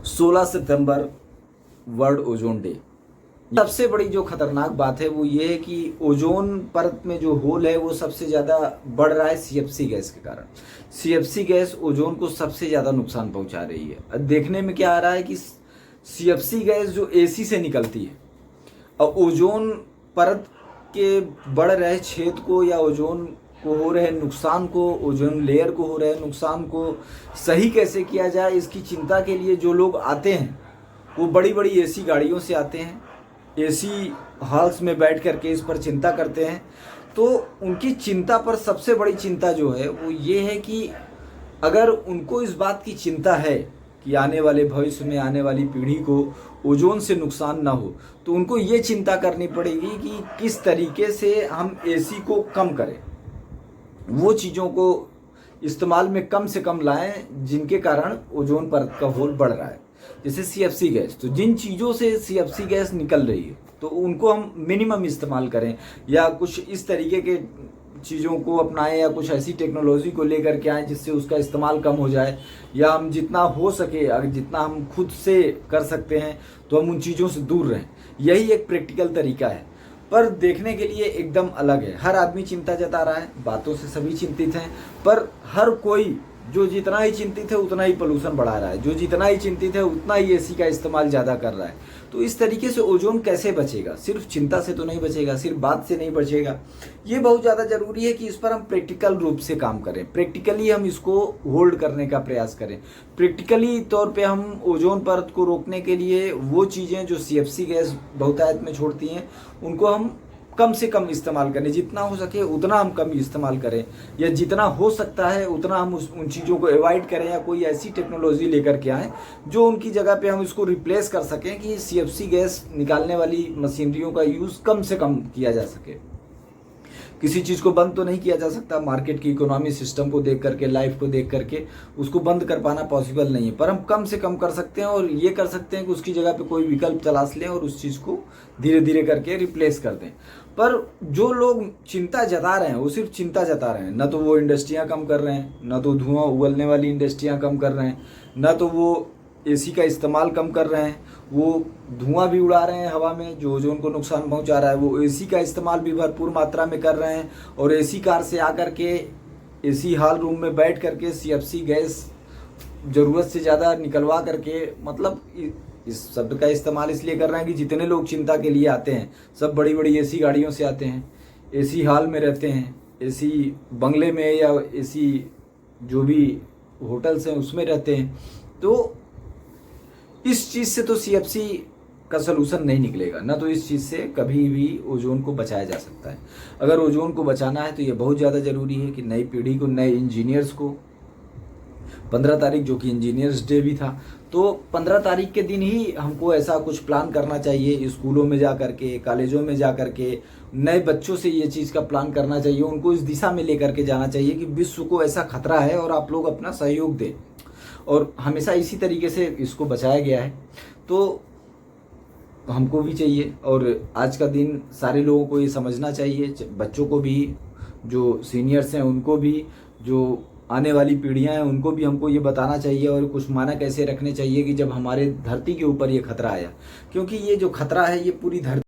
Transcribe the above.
16 सितंबर world ozone day. सबसे बड़ी जो खतरनाक बात है वो ये है कि ओजोन परत में जो होल है वो सबसे ज़्यादा बढ़ रहा है सीएफसी गैस के कारण। सीएफसी गैस ओजोन को सबसे ज़्यादा नुकसान पहुंचा रही है। देखने में क्या आ रहा है कि सीएफसी गैस जो एसी से निकलती है और ओजोन परत के बढ़ रहे छेद को या ओजोन को हो रहे नुकसान को, ओजोन लेयर को हो रहे नुकसान को सही कैसे किया जाए, इसकी चिंता के लिए जो लोग आते हैं वो बड़ी बड़ी एसी गाड़ियों से आते हैं, एसी हॉल्स में बैठ करके इस पर चिंता करते हैं। तो उनकी चिंता पर सबसे बड़ी चिंता जो है वो ये है कि अगर उनको इस बात की चिंता है कि आने वाले भविष्य में आने वाली पीढ़ी को ओजोन से नुकसान ना हो, तो उनको ये चिंता करनी पड़ेगी कि किस तरीके से हम एसी को कम करें, वो चीज़ों को इस्तेमाल में कम से कम लाएं जिनके कारण ओजोन परत का होल बढ़ रहा है। जैसे सीएफसी गैस, तो जिन चीज़ों से सीएफसी गैस निकल रही है तो उनको हम मिनिमम इस्तेमाल करें, या कुछ इस तरीके के चीज़ों को अपनाएं, या कुछ ऐसी टेक्नोलॉजी को लेकर के आएँ जिससे उसका इस्तेमाल कम हो जाए, या हम जितना हो सके, अगर जितना हम खुद से कर सकते हैं तो हम उन चीज़ों से दूर रहें। यही एक प्रैक्टिकल तरीका है, पर देखने के लिए एकदम अलग है। हर आदमी चिंता जता रहा है, बातों से सभी चिंतित हैं, पर हर कोई जो जितना ही चिंतित है उतना ही पोल्यूशन बढ़ा रहा है, जो जितना ही चिंतित है उतना ही एसी का इस्तेमाल ज़्यादा कर रहा है। तो इस तरीके से ओजोन कैसे बचेगा? सिर्फ चिंता से तो नहीं बचेगा, सिर्फ बात से नहीं बचेगा। ये बहुत ज़्यादा ज़रूरी है कि इस पर हम प्रैक्टिकल रूप से काम करें, प्रैक्टिकली हम इसको होल्ड करने का प्रयास करें। प्रैक्टिकली तौर पे हम ओजोन परत को रोकने के लिए वो चीज़ें जो सीएफसी गैस बहुतायत में छोड़ती हैं उनको हम कम से कम इस्तेमाल करें, जितना हो सके उतना हम कम इस्तेमाल करें, या जितना हो सकता है उतना हम उन चीज़ों को अवॉइड करें, या कोई ऐसी टेक्नोलॉजी लेकर के आएँ जो उनकी जगह पे हम इसको रिप्लेस कर सकें कि सीएफसी गैस निकालने वाली मशीनरियों का यूज़ कम से कम किया जा सके। किसी चीज़ को बंद तो नहीं किया जा सकता, मार्केट की इकोनॉमी सिस्टम को देख करके, लाइफ को देख करके उसको बंद कर पाना पॉसिबल नहीं है, पर हम कम से कम कर सकते हैं। और ये कर सकते हैं कि उसकी जगह पे कोई विकल्प तलाश लें और उस चीज़ को धीरे धीरे करके रिप्लेस कर दें। पर जो लोग चिंता जता रहे हैं वो सिर्फ चिंता जता रहे हैं, ना तो वो इंडस्ट्रियाँ कम कर रहे हैं, ना तो धुआं उगलने वाली इंडस्ट्रियाँ कम कर रहे हैं, ना तो वो एसी का इस्तेमाल कम कर रहे हैं, वो धुआं भी उड़ा रहे हैं हवा में जो ओजोन को नुकसान पहुंचा रहा है। वो एसी का इस्तेमाल भी भरपूर मात्रा में कर रहे हैं, और एसी कार से आकर के एसी हॉल रूम में बैठ करके सीएफसी गैस ज़रूरत से ज़्यादा निकलवा करके, मतलब इस शब्द का इस्तेमाल इसलिए कर रहे हैं कि जितने लोग चिंता के लिए आते हैं सब बड़ी बड़ी एसी गाड़ियों से आते हैं, एसी हॉल में रहते हैं, एसी बंगले में या एसी जो भी होटल्स हैं उसमें रहते हैं। तो इस चीज़ से तो सीएफसी का सलूशन नहीं निकलेगा, ना तो इस चीज़ से कभी भी ओजोन को बचाया जा सकता है। अगर ओजोन को बचाना है तो ये बहुत ज़्यादा ज़रूरी है कि नई पीढ़ी को, नए इंजीनियर्स को 15 तारीख जो कि इंजीनियर्स डे भी था, तो 15 तारीख के दिन ही हमको ऐसा कुछ प्लान करना चाहिए। स्कूलों में जा कर के, कॉलेजों में जा कर के नए बच्चों से ये चीज़ का प्लान करना चाहिए, उनको इस दिशा में लेकर के जाना चाहिए कि विश्व को ऐसा खतरा है और आप लोग अपना सहयोग दें। और हमेशा इसी तरीके से इसको बचाया गया है, तो हमको भी चाहिए। और आज का दिन सारे लोगों को ये समझना चाहिए, बच्चों को भी, जो सीनियर्स हैं उनको भी, जो आने वाली पीढ़ियां हैं उनको भी हमको ये बताना चाहिए, और कुछ मानक ऐसे रखने चाहिए कि जब हमारे धरती के ऊपर ये खतरा आया, क्योंकि ये जो खतरा है ये पूरी धरती